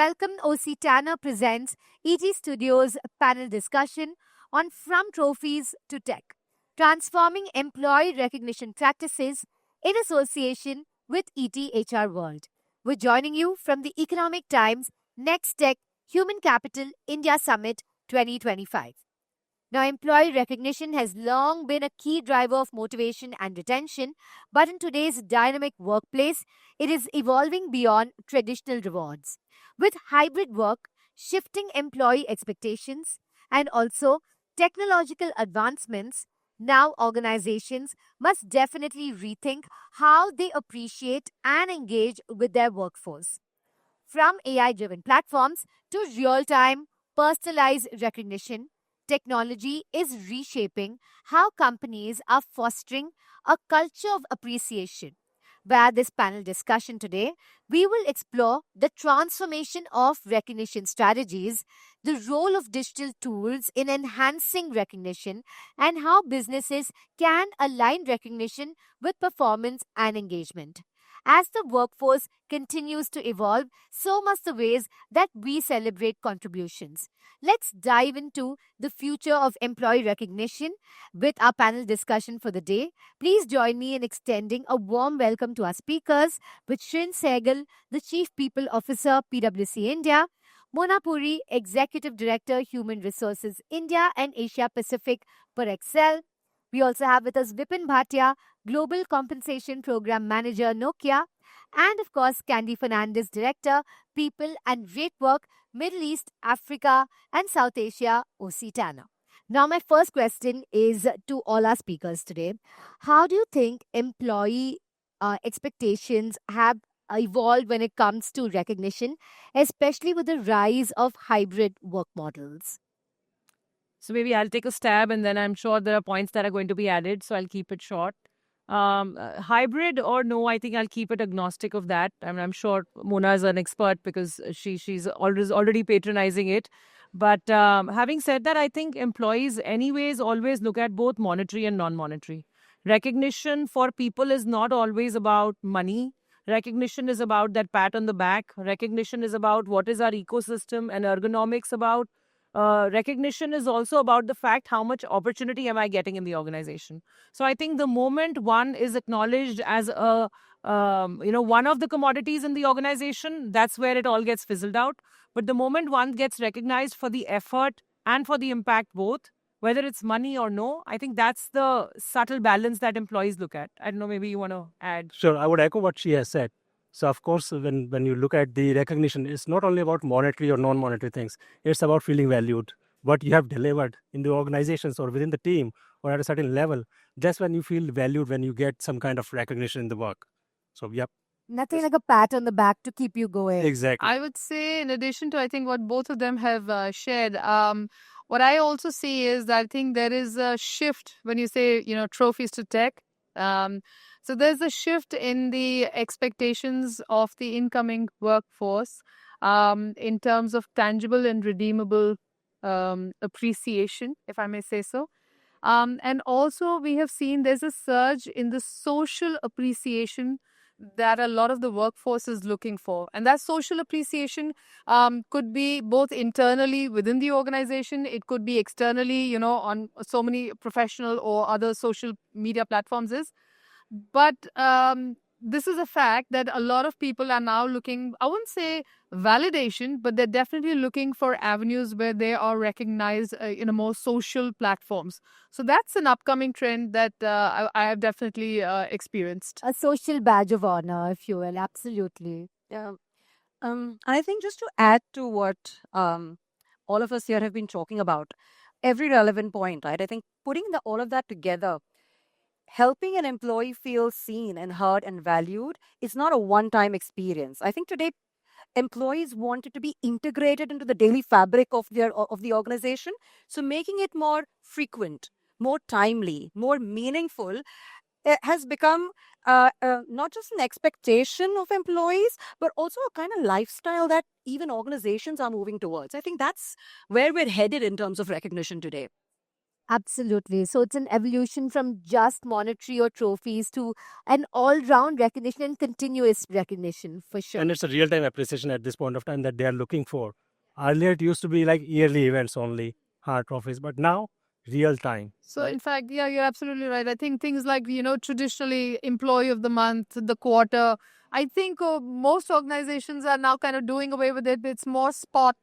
welcome OC Tanner presents ET Studios panel discussion on From Trophies to Tech, transforming employee recognition practices in association with ET HR World. We're joining you from the Economic Times Next Tech Human Capital India Summit 2025. Now, employee recognition has long been a key driver of motivation and retention, but in today's dynamic workplace, it is evolving beyond traditional rewards. With hybrid work, shifting employee expectations, and also technological advancements, now organizations must definitely rethink how they appreciate and engage with their workforce. From AI driven platforms to real time personalized recognition, technology is reshaping how companies are fostering a culture of appreciation. Via this panel discussion today, we will explore the transformation of recognition strategies, the role of digital tools in enhancing recognition, and how businesses can align recognition with performance and engagement. As the workforce continues to evolve, so must the ways that we celebrate contributions. Let's dive into the future of employee recognition with our panel discussion for the day. Please join me in extending a warm welcome to our speakers with Shin Sehgal, the Chief People Officer, PwC India, Mona Puri, Executive Director, Human Resources India and Asia Pacific for Excel. We also have with us Vipin Bhatia, Global Compensation Program Manager, Nokia, and of course, Candy Fernandez, Director, People and Rate Work, Middle East, Africa, and South Asia, OC Tanner. Now, my first question is to all our speakers today. How do you think employee expectations have evolved when it comes to recognition, especially with the rise of hybrid work models? So maybe I'll take a stab and then I'm sure there are points that are going to be added. So I'll keep it short. Hybrid or no, I think I'll keep it agnostic of that. I mean, I'm sure Mona is an expert because she's already patronizing it. But having said that, I think employees anyways always look at both monetary and non-monetary. Recognition for people is not always about money. Recognition is about that pat on the back. Recognition is about what is our ecosystem and ergonomics about. Recognition is also about the fact how much opportunity am I getting in the organization. So I think the moment one is acknowledged as one of the commodities in the organization, that's where it all gets fizzled out. But the moment one gets recognized for the effort and for the impact both, whether it's money or no, I think that's the subtle balance that employees look at. I don't know, maybe you want to add. Sure, I would echo what she has said. So, of course, when you look at the recognition, it's not only about monetary or non-monetary things. It's about feeling valued. What you have delivered in the organizations or within the team or at a certain level, that's when you feel valued, when you get some kind of recognition in the work. So, yep. Nothing like a pat on the back to keep you going. Exactly. I would say, in addition to, I think, what both of them have shared, what I also see is that I think there is a shift when you say, trophies to tech. So there's a shift in the expectations of the incoming workforce in terms of tangible and redeemable appreciation, if I may say so. And also, we have seen there's a surge in the social appreciation that a lot of the workforce is looking for. And that social appreciation could be both internally within the organization, it could be externally, on so many professional or other social media platforms is. But this is a fact that a lot of people are now looking, I wouldn't say validation, but they're definitely looking for avenues where they are recognized in a more social platforms. So that's an upcoming trend that I have definitely experienced. A social badge of honor, if you will. Absolutely. Yeah. I think just to add to what all of us here have been talking about, every relevant point, right? I think putting all of that together, helping an employee feel seen and heard and valued is not a one-time experience. I think today employees want it to be integrated into the daily fabric of the organization. So making it more frequent, more timely, more meaningful has become not just an expectation of employees, but also a kind of lifestyle that even organizations are moving towards. I think that's where we're headed in terms of recognition today. Absolutely. So it's an evolution from just monetary or trophies to an all-round recognition and continuous recognition for sure. And it's a real-time appreciation at this point of time that they are looking for. Earlier, it used to be like yearly events only, hard trophies, but now real time. So, in fact, yeah, you're absolutely right. I think things like, traditionally employee of the month, the quarter, I think most organizations are now kind of doing away with it. It's more spot,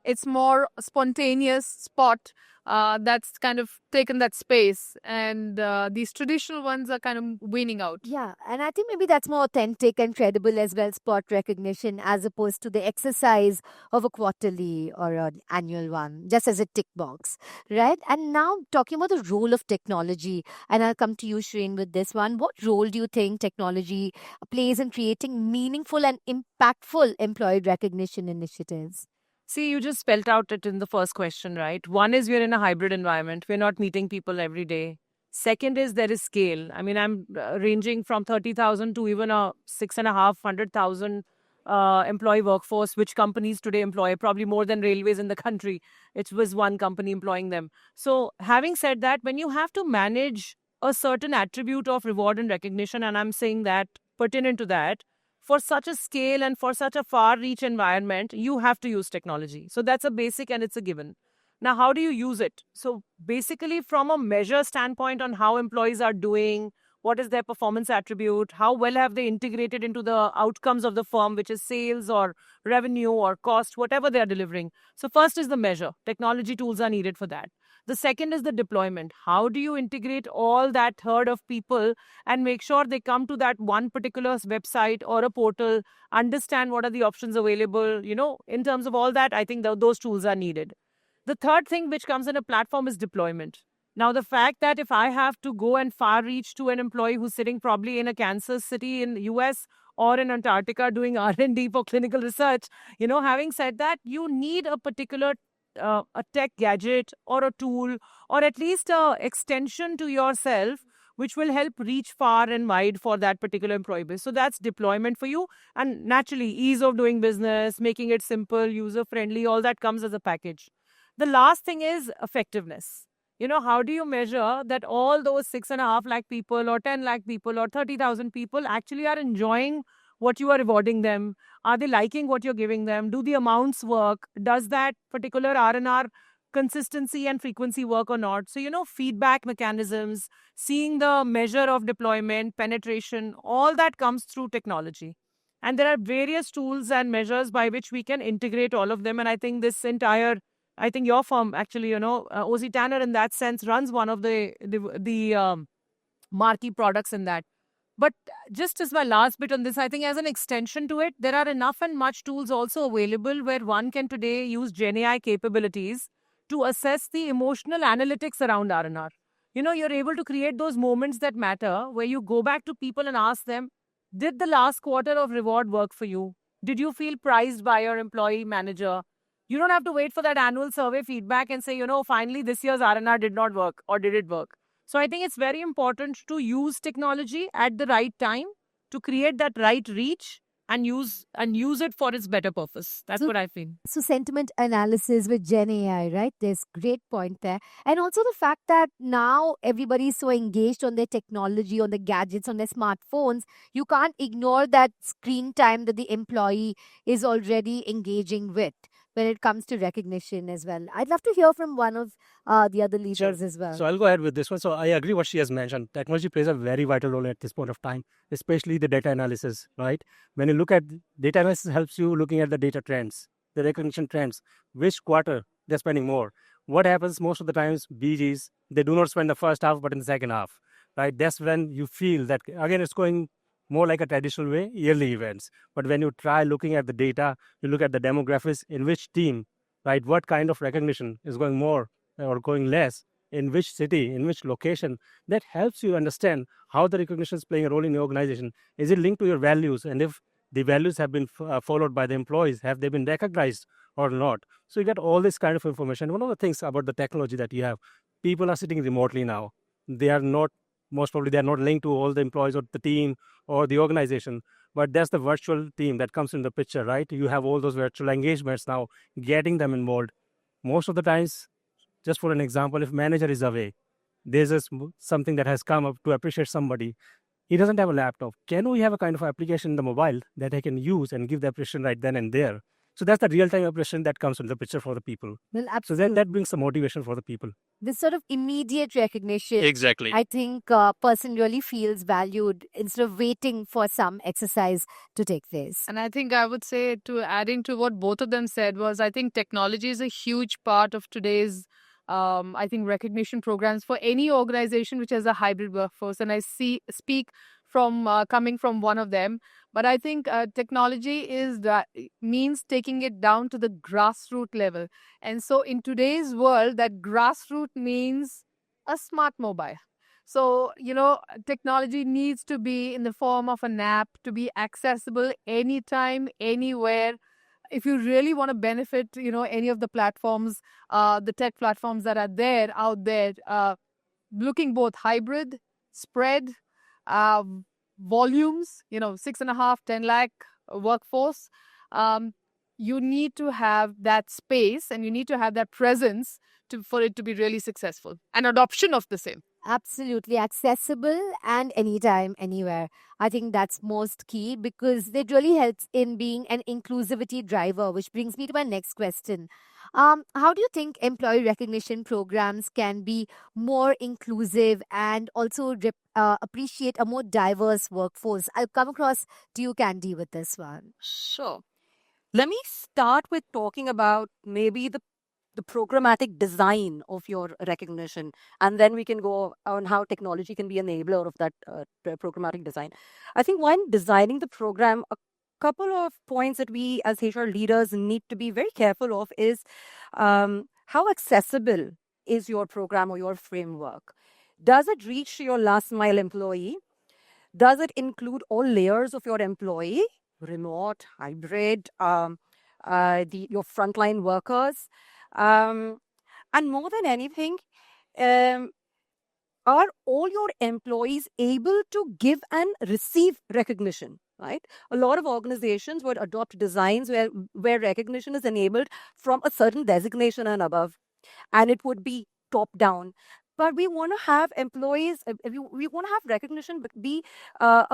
it's more spontaneous spot that's kind of taken that space. And these traditional ones are kind of weaning out. Yeah, and I think maybe that's more authentic and credible as well, spot recognition, as opposed to the exercise of a quarterly or an annual one, just as a tick box, right? And now talking about the role of technology, and I'll come to you, Shreen, with this one. What role do you think technology plays in creating meaningful and impactful employee recognition initiatives? See, you just spelt out it in the first question, right? One is we're in a hybrid environment. We're not meeting people every day. Second is there is scale. I mean, I'm ranging from 30,000 to even a 6,500,000 employee workforce, which companies today employ, probably more than railways in the country. It was one company employing them. So having said that, when you have to manage a certain attribute of reward and recognition, and I'm saying that pertinent to that, for such a scale and for such a far reach environment, you have to use technology. So that's a basic and it's a given. Now, how do you use it? So basically, from a measure standpoint on how employees are doing, what is their performance attribute, how well have they integrated into the outcomes of the firm, which is sales or revenue or cost, whatever they are delivering. So first is the measure. Technology tools are needed for that. The second is the deployment. How do you integrate all that herd of people and make sure they come to that one particular website or a portal, understand what are the options available, in terms of all that, I think those tools are needed. The third thing which comes in a platform is deployment. Now, the fact that if I have to go and far reach to an employee who's sitting probably in a Kansas city in the US or in Antarctica doing R&D for clinical research, having said that, you need a particular a tech gadget or a tool or at least a extension to yourself which will help reach far and wide for that particular employee base. So that's deployment for you. And naturally, ease of doing business, making it simple, user-friendly, all that comes as a package. The last thing is effectiveness. How do you measure that all those 6.5 lakh people or 10 lakh people or 30,000 people actually are enjoying what you are rewarding them? Are they liking what you're giving them? Do the amounts work? Does that particular R&R consistency and frequency work or not? So, feedback mechanisms, seeing the measure of deployment, penetration, all that comes through technology. And there are various tools and measures by which we can integrate all of them. And I think your firm actually, OZ Tanner in that sense runs one of the marquee products in that. But just as my last bit on this, I think as an extension to it, there are enough and much tools also available where one can today use GenAI capabilities to assess the emotional analytics around R&R. You're able to create those moments that matter where you go back to people and ask them, did the last quarter of reward work for you? Did you feel prized by your employee manager? You don't have to wait for that annual survey feedback and say, finally this year's R&R did not work or did it work? So I think it's very important to use technology at the right time to create that right reach and use it for its better purpose. That's what I feel. So sentiment analysis with Gen AI, right? There's great point there. And also the fact that now everybody's so engaged on their technology, on the gadgets, on their smartphones, you can't ignore that screen time that the employee is already engaging with when it comes to recognition as well. I'd love to hear from one of the other leaders as well. So I'll go ahead with this one. So I agree what she has mentioned. Technology plays a very vital role at this point of time, especially the data analysis, right? When you look at data analysis, helps you looking at the data trends, the recognition trends, which quarter they're spending more. What happens most of the times, BGs, they do not spend the first half, but in the second half, right? That's when you feel that, again, it's going more like a traditional way, yearly events. But when you try looking at the data, you look at the demographics, in which team, right, what kind of recognition is going more or going less, in which city, in which location, that helps you understand how the recognition is playing a role in your organization. Is it linked to your values? And if the values have been followed by the employees, have they been recognized or not? So you get all this kind of information. One of the things about the technology that you have, people are sitting remotely now. They are not, most probably they're not linked to all the employees or the team or the organization, but that's the virtual team that comes in the picture, right? You have all those virtual engagements now, getting them involved. Most of the times, Just for an example, if manager is away, there's something that has come up to appreciate somebody. He doesn't have a laptop. Can we have a kind of application in the mobile that I can use and give the appreciation right then and there? So that's the real-time appreciation that comes into the picture for the people. Well, So absolutely. that brings the motivation for the people. This sort of immediate recognition, Exactly. I think a person really feels valued instead of waiting for some exercise to take place. And I think I would say, to adding to what both of them said, was I think technology is a huge part of today's I think recognition programs for any organization which has a hybrid workforce. And I speak from coming from one of them. But I think technology means taking it down to the grassroots level. And so in today's world, that grassroots means a smart mobile. So, technology needs to be in the form of an app to be accessible anytime, anywhere. If you really want to benefit, any of the platforms, the tech platforms that are out there, looking both hybrid, spread, uh, volumes, 6.5, 10 lakh workforce, you need to have that space and you need to have that presence for it to be really successful, and adoption of the same. Absolutely accessible and anytime, anywhere. I think that's most key because it really helps in being an inclusivity driver, which brings me to my next question. How do you think employee recognition programs can be more inclusive and also appreciate a more diverse workforce? I'll come across to you, Candy, with this one. Sure. Let me start with talking about maybe the programmatic design of your recognition, and then we can go on how technology can be enabler of that programmatic design. I think when designing the program, a couple of points that we as HR leaders need to be very careful of is how accessible is your program or your framework. Does it reach your last mile employee? Does it include all layers of your employee, remote, hybrid, your frontline workers? And more than anything, are all your employees able to give and receive recognition, right? A lot of organizations would adopt designs where recognition is enabled from a certain designation and above, and it would be top down. But we want to have employees, we want to have recognition be a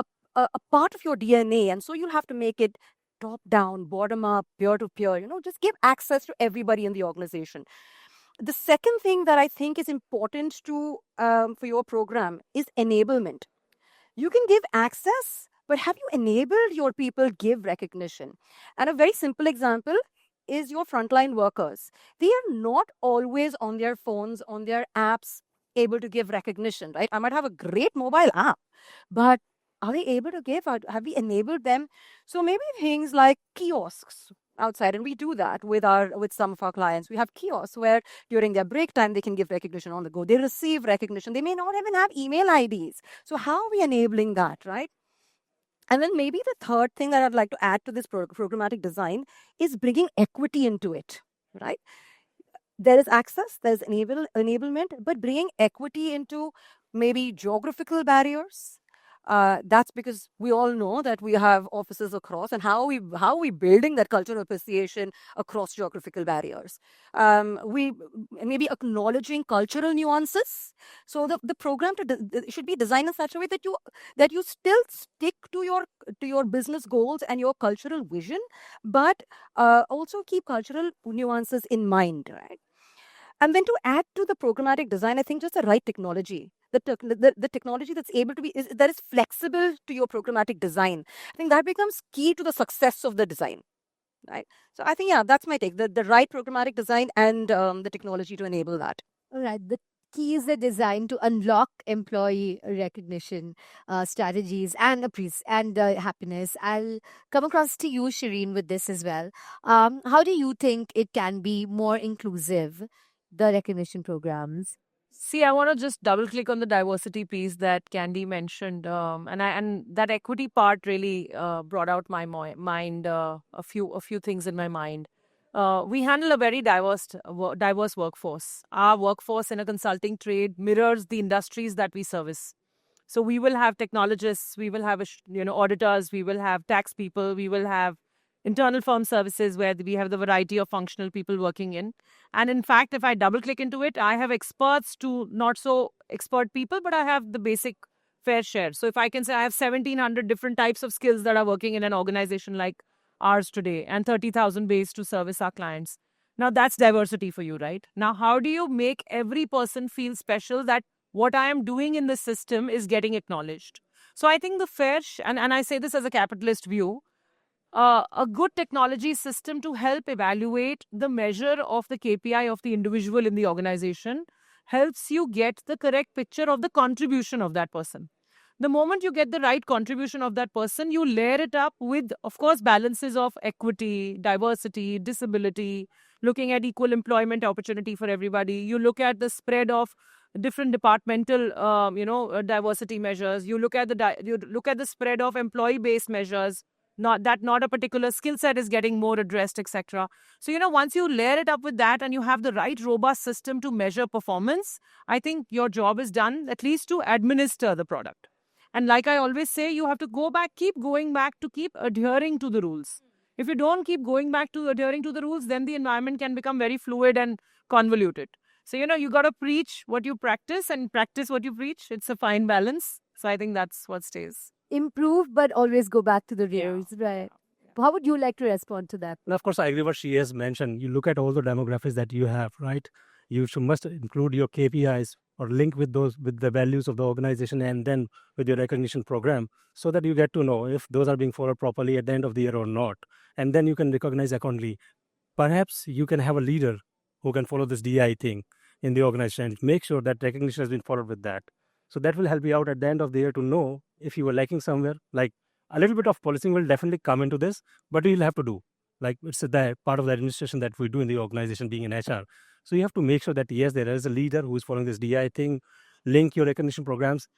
part of your DNA. And so you'll have to make it top down, bottom up, peer to peer, just give access to everybody in the organization. The second thing that I think is important to for your program is enablement. You can give access, but have you enabled your people give recognition? And a very simple example is your frontline workers. They are not always on their phones, on their apps, able to give recognition, right? I might have a great mobile app, but are they able to give? Have we enabled them? So maybe things like kiosks outside, and we do that with some of our clients. We have kiosks where during their break time they can give recognition on the go. They receive recognition. They may not even have email IDs. So how are we enabling that, right? And then maybe the third thing that I'd like to add to this programmatic design is bringing equity into it, right? There is access, there's enablement, but bringing equity into maybe geographical barriers. That's because we all know that we have offices across, and how are we building that cultural appreciation across geographical barriers? We maybe acknowledging cultural nuances. So the program should be designed in such a way that you still stick to your business goals and your cultural vision, but also keep cultural nuances in mind, right? And then to add to the programmatic design, I think just the right technology, the technology that's able to that is flexible to your programmatic design. I think that becomes key to the success of the design, right? So I think, yeah, that's my take, the right programmatic design and the technology to enable that. All right. The key is the design to unlock employee recognition strategies and happiness. I'll come across to you, Shireen, with this as well. How do you think it can be more inclusive, the recognition programs? See, I want to just double click on the diversity piece that Candy mentioned, and that equity part really brought out my mind a few things in my mind. We handle a very diverse workforce. Our workforce in a consulting trade mirrors the industries that we service. So we will have technologists, we will have auditors, we will have tax people, we will have internal firm services where we have the variety of functional people working in. And in fact, if I double click into it, I have experts to not so expert people, but I have the basic fair share. So if I can say I have 1,700 different types of skills that are working in an organization like ours today and 30,000 base to service our clients. Now that's diversity for you, right? Now, how do you make every person feel special that what I am doing in the system is getting acknowledged? So I think the and I say this as a capitalist view, a good technology system to help evaluate the measure of the KPI of the individual in the organization helps you get the correct picture of the contribution of that person. The moment you get the right contribution of that person, you layer it up with, of course, balances of equity, diversity, disability, looking at equal employment opportunity for everybody. You look at the spread of different departmental, diversity measures. You look at the spread of employee-based measures. Not a particular skill set is getting more addressed, etc. So, once you layer it up with that and you have the right robust system to measure performance, I think your job is done, at least to administer the product. And like I always say, you have to keep going back to keep adhering to the rules. If you don't keep going back to adhering to the rules, then the environment can become very fluid and convoluted. So, you got to preach what you practice and practice what you preach. It's a fine balance. So I think that's what stays. Improve, but always go back to the rules, right? How would you like to respond to that? And of course, I agree what she has mentioned. You look at all the demographics that you have, right? You must include your KPIs or link with the values of the organization and then with your recognition program so that you get to know if those are being followed properly at the end of the year or not. And then you can recognize accordingly. Perhaps you can have a leader who can follow this DI thing in the organization and make sure that recognition has been followed with that. So that will help you out at the end of the year to know if you were lacking somewhere. Like a little bit of policing will definitely come into this, but you'll have to do. Like it's the part of the administration that we do in the organization being in HR. So you have to make sure that, yes, there is a leader who is following this DI thing. Link your recognition programs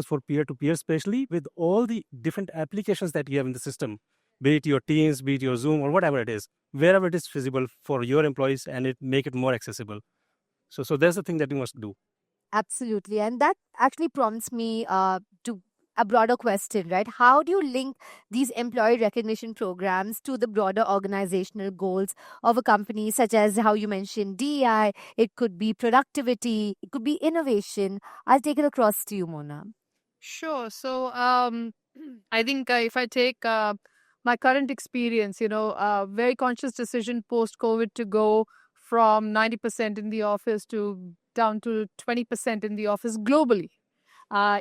for peer-to-peer, especially with all the different applications that you have in the system, be it your Teams, be it your Zoom or whatever it is, wherever it is feasible for your employees and make it more accessible. So there's the thing that you must do. Absolutely. And that actually prompts me to a broader question, right? How do you link these employee recognition programs to the broader organizational goals of a company, such as how you mentioned DEI? It could be productivity, it could be innovation. I'll take it across to you, Mona. Sure. So I think if I take my current experience, very conscious decision post-COVID to go from 90% in the office to down to 20% in the office globally,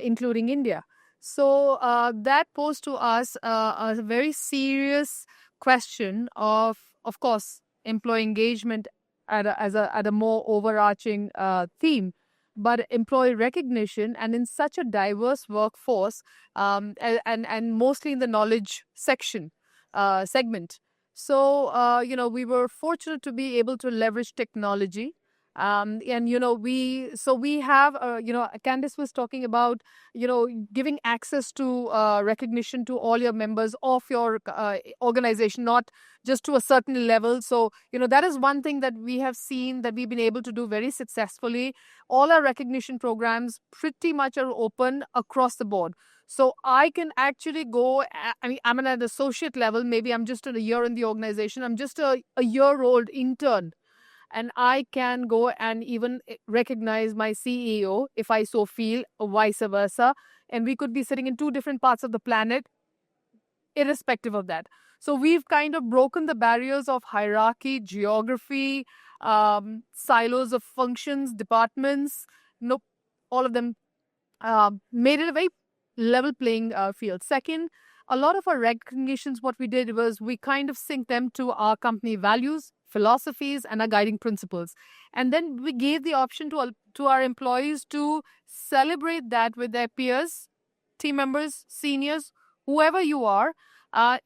including India. So that posed to us a very serious question of course, employee engagement at a more overarching theme, but employee recognition, and in such a diverse workforce, and mostly in the knowledge section segment. So we were fortunate to be able to leverage technology. And we have Candice was talking about giving access to recognition to all your members of your organization, not just to a certain level. So that is one thing that we have seen that we've been able to do very successfully. All our recognition programs pretty much are open across the board. So I can actually go, I'm at an associate level, maybe I'm just a year in the organization, I'm just a year-old intern. And I can go and even recognize my CEO if I so feel, or vice versa. And we could be sitting in two different parts of the planet, irrespective of that. So we've kind of broken the barriers of hierarchy, geography, silos of functions, departments. Nope, all of them made it a very level playing field. Second, a lot of our recognitions, what we did was we kind of synced them to our company values, philosophies, and our guiding principles. And then we gave the option to our employees to celebrate that with their peers, team members, seniors, whoever you are,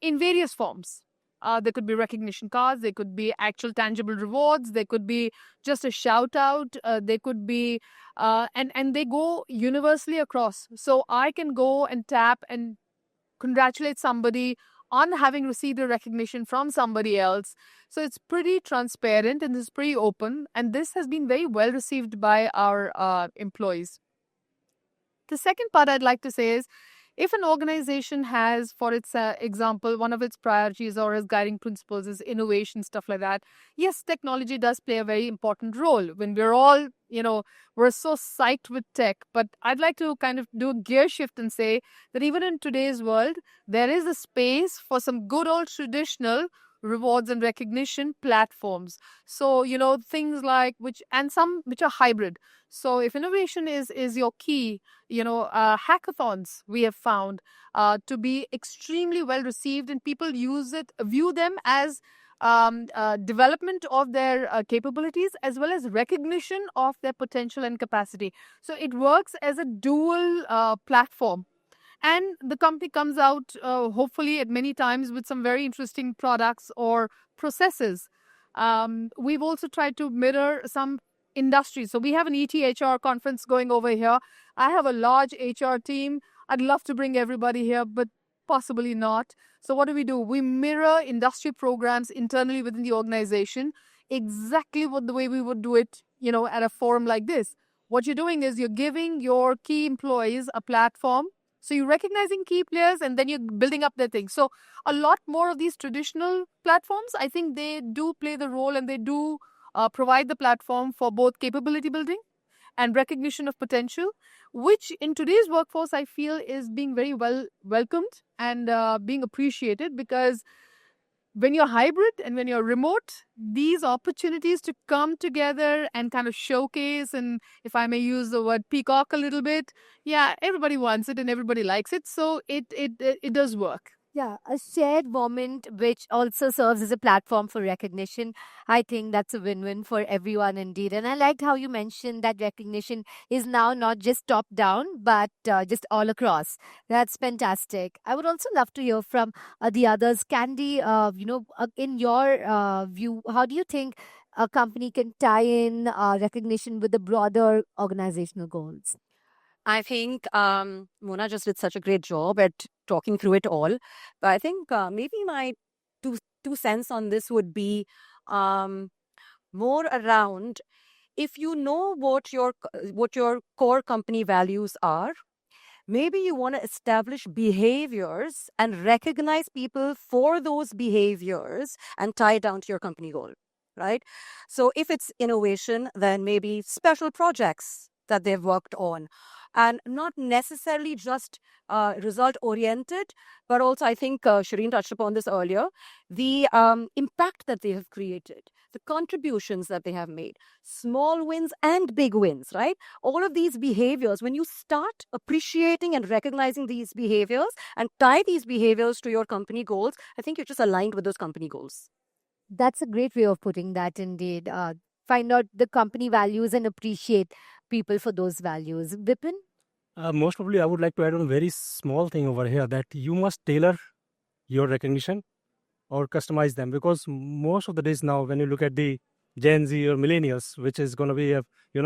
in various forms. There could be recognition cards, there could be actual tangible rewards, there could be just a shout out, there could be, and they go universally across. So I can go and tap and congratulate somebody on having received a recognition from somebody else. So it's pretty transparent and it's pretty open. And this has been very well received by our employees. The second part I'd like to say is, if an organization has, for its example, one of its priorities or its guiding principles is innovation, stuff like that, yes, technology does play a very important role. When we're all, we're so psyched with tech, but I'd like to kind of do a gear shift and say that even in today's world, there is a space for some good old traditional rewards and recognition platforms. So, things like some which are hybrid. So if innovation is your key, hackathons we have found to be extremely well received, and people view them as development of their capabilities as well as recognition of their potential and capacity. So it works as a dual platform. And the company comes out, hopefully, at many times with some very interesting products or processes. We've also tried to mirror some industries. So we have an ETHR conference going over here. I have a large HR team. I'd love to bring everybody here, but possibly not. So what do? We mirror industry programs internally within the organization, exactly the way we would do it, at a forum like this. What you're doing is you're giving your key employees a platform. So you're recognizing key players and then you're building up their things. So a lot more of these traditional platforms, I think they do play the role, and they do provide the platform for both capability building and recognition of potential, which in today's workforce, I feel is being very well welcomed and being appreciated, because when you're hybrid and when you're remote, these opportunities to come together and kind of showcase, and if I may use the word peacock a little bit, yeah, everybody wants it and everybody likes it. So it does work. Yeah, a shared moment which also serves as a platform for recognition. I think that's a win-win for everyone indeed. And I liked how you mentioned that recognition is now not just top down, but just all across. That's fantastic. I would also love to hear from the others. Candy, in your view, how do you think a company can tie in recognition with the broader organizational goals? I think Mona just did such a great job at talking through it all. But I think maybe my two cents on this would be more around, if you know what your core company values are, maybe you want to establish behaviors and recognize people for those behaviors and tie it down to your company goal, right? So if it's innovation, then maybe special projects that they've worked on, and not necessarily just result oriented, but also I think Shireen touched upon this earlier, the impact that they have created, the contributions that they have made, small wins and big wins, right? All of these behaviors, when you start appreciating and recognizing these behaviors and tie these behaviors to your company goals, I think you're just aligned with those company goals. That's a great way of putting that indeed. Find out the company values and appreciate people for those values. Vipin? Most probably, I would like to add on a very small thing over here, that you must tailor your recognition or customize them, because most of the days now, when you look at the Gen Z or millennials, which is going to be a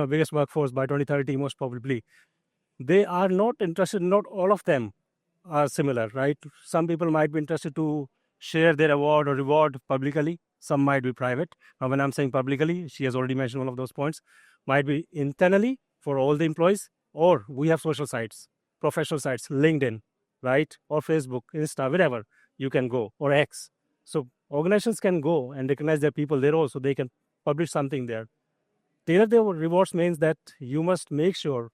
biggest workforce by 2030, most probably, they are not interested. Not all of them are similar, right? Some people might be interested to share their award or reward publicly. Some might be private. Now, when I'm saying publicly, she has already mentioned one of those points. Might be internally for all the employees, or we have social sites, professional sites, LinkedIn, right? Or Facebook, Insta, wherever you can go, or X. So organizations can go and recognize their people there also. They can publish something there. Tailor their rewards means that you must make sure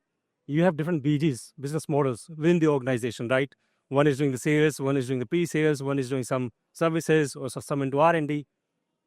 you have different BGs, business models, within the organization, right? One is doing the sales, one is doing the pre-sales, one is doing some services or some into R&D.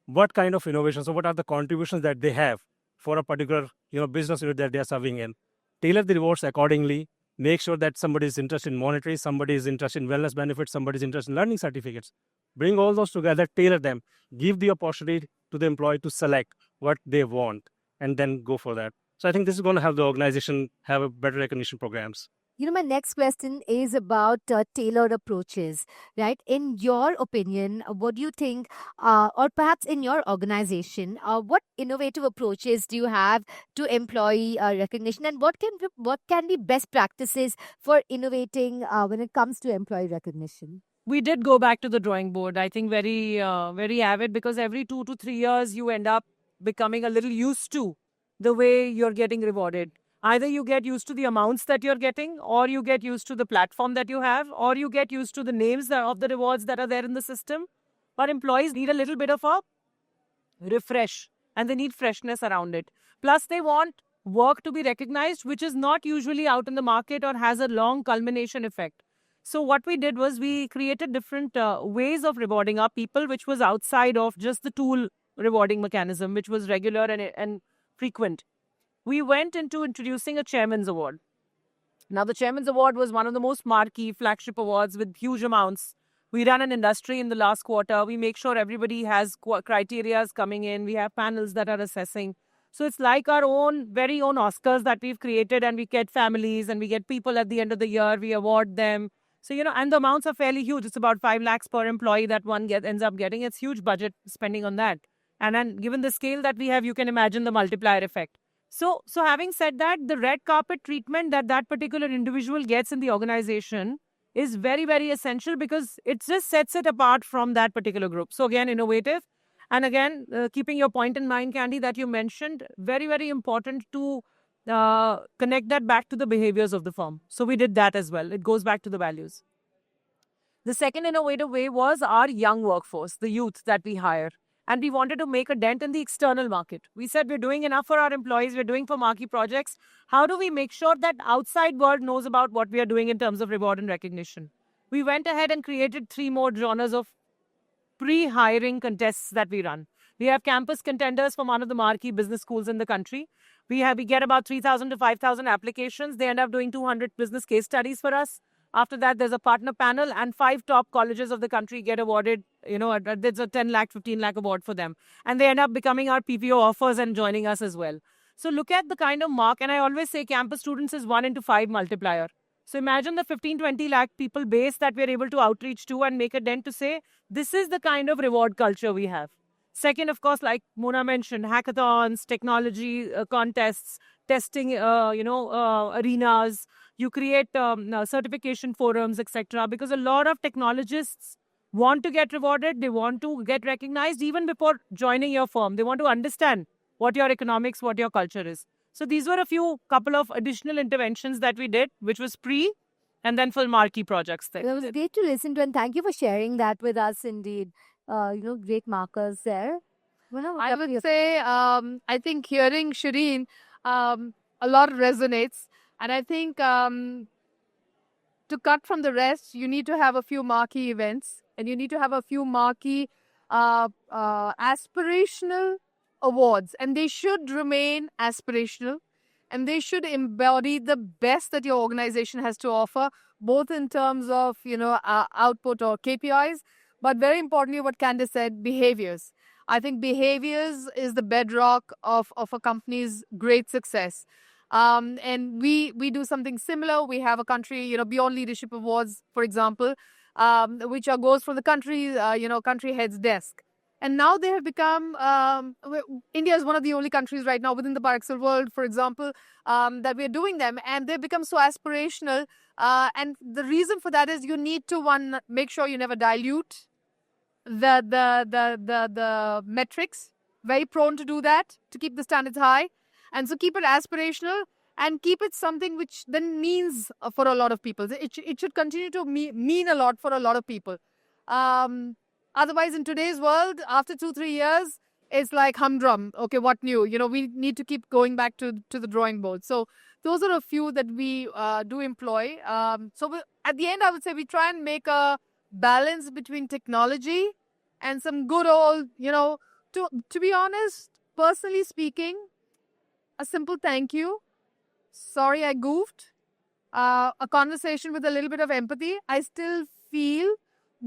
What kind of innovation? So what are the contributions that they have for a particular business unit that they are serving in? Tailor the rewards accordingly. Make sure that somebody is interested in monetary, somebody is interested in wellness benefits, somebody is interested in learning certificates. Bring all those together, tailor them, give the opportunity to the employee to select what they want, and then go for that. So I think this is going to help the organization have a better recognition programs. My next question is about tailored approaches, right? In your opinion, what do you think, or perhaps in your organization, what innovative approaches do you have to employee recognition, and what can be best practices for innovating when it comes to employee recognition? We did go back to the drawing board. I think very, very avid, because every 2 to 3 years you end up becoming a little used to the way you're getting rewarded. Either you get used to the amounts that you're getting, or you get used to the platform that you have, or you get used to the names of the rewards that are there in the system. But employees need a little bit of a refresh, and they need freshness around it. Plus, they want work to be recognized, which is not usually out in the market or has a long culmination effect. So what we did was we created different ways of rewarding our people, which was outside of just the tool rewarding mechanism, which was regular and frequent. We went into introducing a Chairman's Award. Now, the Chairman's Award was one of the most marquee flagship awards with huge amounts. We run an industry in the last quarter. We make sure everybody has criteria coming in. We have panels that are assessing. So it's like our own, very own Oscars that we've created, and we get families and we get people at the end of the year. We award them. So, and the amounts are fairly huge. It's about 5 lakhs per employee that one ends up getting. It's huge budget spending on that. And then given the scale that we have, you can imagine the multiplier effect. So having said that, the red carpet treatment that particular individual gets in the organization is very, very essential because it just sets it apart from that particular group. So again, innovative. And again, keeping your point in mind, Candy, that you mentioned, very, very important to connect that back to the behaviors of the firm. So we did that as well. It goes back to the values. The second innovative way was our young workforce, the youth that we hire. And we wanted to make a dent in the external market. We said we're doing enough for our employees, we're doing for marquee projects. How do we make sure that outside world knows about what we are doing in terms of reward and recognition? We went ahead and created 3 more genres of pre-hiring contests that we run. We have campus contenders from one of the marquee business schools in the country. We get about 3,000 to 5,000 applications. They end up doing 200 business case studies for us. After that, there's a partner panel and 5 top colleges of the country get awarded. There's a 10 lakh, 15 lakh award for them. And they end up becoming our PPO offers and joining us as well. So look at the kind of mark. And I always say campus students is 1 into 5 multiplier. So imagine the 15, 20 lakh people base that we're able to outreach to and make a dent to say, this is the kind of reward culture we have. Second, of course, like Mona mentioned, hackathons, technology contests, testing, arenas. You create certification forums, etc. Because a lot of technologists want to get rewarded. They want to get recognized even before joining your firm. They want to understand what your economics, what your culture is. So these were couple of additional interventions that we did, which was and then full marquee projects there. It was great to listen to, and thank you for sharing that with us indeed. Great markers there. I would say, I think hearing Shireen, a lot resonates. And I think to cut from the rest, you need to have a few marquee events and you need to have a few marquee aspirational awards. And they should remain aspirational and they should embody the best that your organization has to offer, both in terms of, output or KPIs, but very importantly, what Candice said, behaviors. I think behaviors is the bedrock of a company's great success. And we do something similar. We have a country, Beyond Leadership Awards, for example, which goes from the country head's desk. And now they have become, India is one of the only countries right now within the Par Excel world, for example, that we're doing them. And they've become so aspirational. And the reason for that is you need to, make sure you never dilute the metrics. Very prone to do that, to keep the standards high. And so keep it aspirational and keep it something which then means for a lot of people. It should continue to mean a lot for a lot of people. Otherwise, in today's world, after 2-3 years, it's like humdrum. Okay, what new? We need to keep going back to the drawing board. So those are a few that we do employ. So at the end, I would say we try and make a balance between technology and some good old, to be honest, personally speaking, a simple thank you. Sorry, I goofed. A conversation with a little bit of empathy, I still feel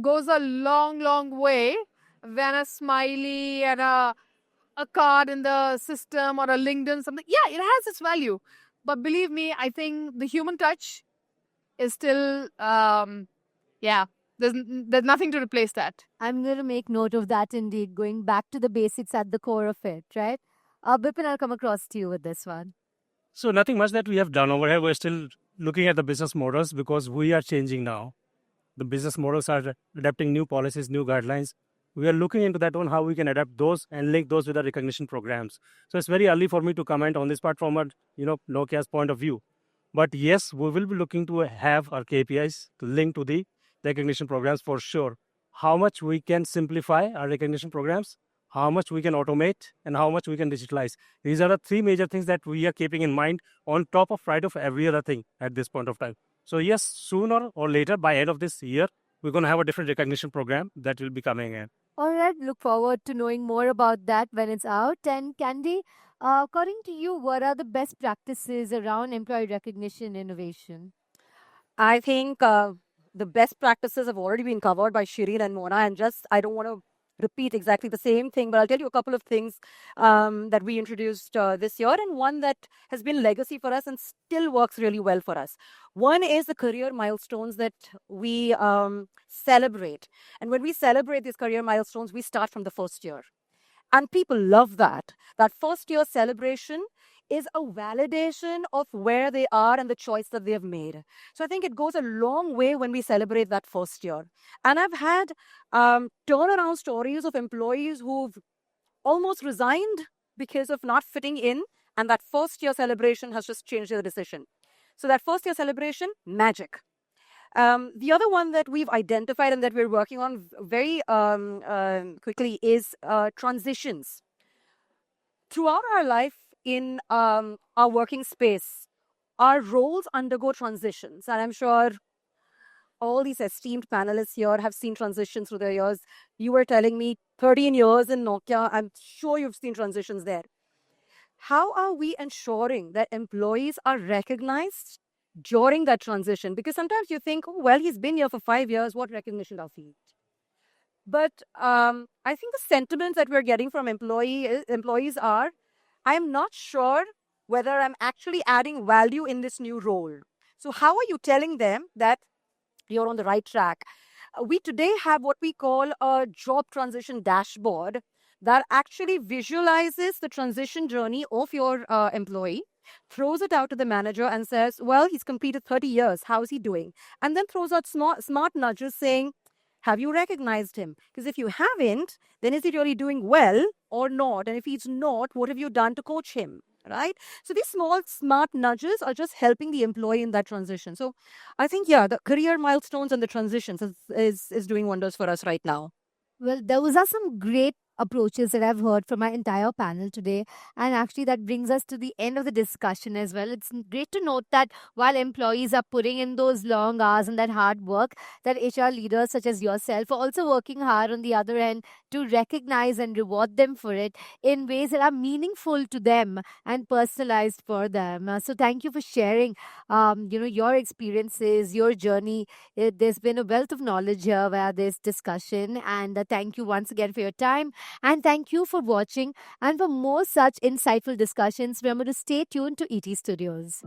goes a long, long way than a smiley and a card in the system or a LinkedIn, something. Yeah, it has its value. But believe me, I think the human touch is still, there's nothing to replace that. I'm going to make note of that indeed, going back to the basics at the core of it, right? Bipin, I'll come across to you with this one. So nothing much that we have done over here. We're still looking at the business models because we are changing now. The business models are adapting new policies, new guidelines. We are looking into that one, how we can adapt those and link those with the recognition programs. So it's very early for me to comment on this part from a Nokia's point of view. But yes, we will be looking to have our KPIs to link to the recognition programs for sure. How much we can simplify our recognition programs, how much we can automate, and how much we can digitalize. These are the three major things that we are keeping in mind on top of every other thing at this point of time. So yes, sooner or later, by end of this year, we're going to have a different recognition program that will be coming in. All right, look forward to knowing more about that when it's out. And Candy, according to you, what are the best practices around employee recognition innovation? I think the best practices have already been covered by Shireen and Mona, and I don't want to repeat exactly the same thing, but I'll tell you a couple of things that we introduced this year, and one that has been legacy for us and still works really well for us. One is the career milestones that we celebrate. And when we celebrate these career milestones, we start from the first year. And people love that. That first year celebration is a validation of where they are and the choice that they have made. So I think it goes a long way when we celebrate that first year. And I've had turnaround stories of employees who've almost resigned because of not fitting in, and that first year celebration has just changed their decision. So that first year celebration, magic. The other one that we've identified and that we're working on very quickly is transitions. Throughout our life in our working space, our roles undergo transitions. And I'm sure all these esteemed panelists here have seen transitions through their years. You were telling me 13 years in Nokia. I'm sure you've seen transitions there. How are we ensuring that employees are recognized during that transition? Because sometimes you think, oh, well, he's been here for 5 years. What recognition does he need? But I think the sentiments that we're getting from employees are, I'm not sure whether I'm actually adding value in this new role. So how are you telling them that you're on the right track? We today have what we call a job transition dashboard that actually visualizes the transition journey of your employee, throws it out to the manager and says, well, he's completed 30 years. How's he doing? And then throws out smart nudges saying, have you recognized him? Because if you haven't, then is he really doing well or not? And if he's not, what have you done to coach him? Right? So these small, smart nudges are just helping the employee in that transition. So I think, yeah, the career milestones and the transitions is doing wonders for us right now. Well, those are some great approaches that I've heard from my entire panel today. And actually, that brings us to the end of the discussion as well. It's great to note that while employees are putting in those long hours and that hard work, that HR leaders such as yourself are also working hard on the other end to recognize and reward them for it in ways that are meaningful to them and personalized for them. So thank you for sharing, your experiences, your journey. There's been a wealth of knowledge here via this discussion. And thank you once again for your time. And thank you for watching. And for more such insightful discussions, remember to stay tuned to ET Studios.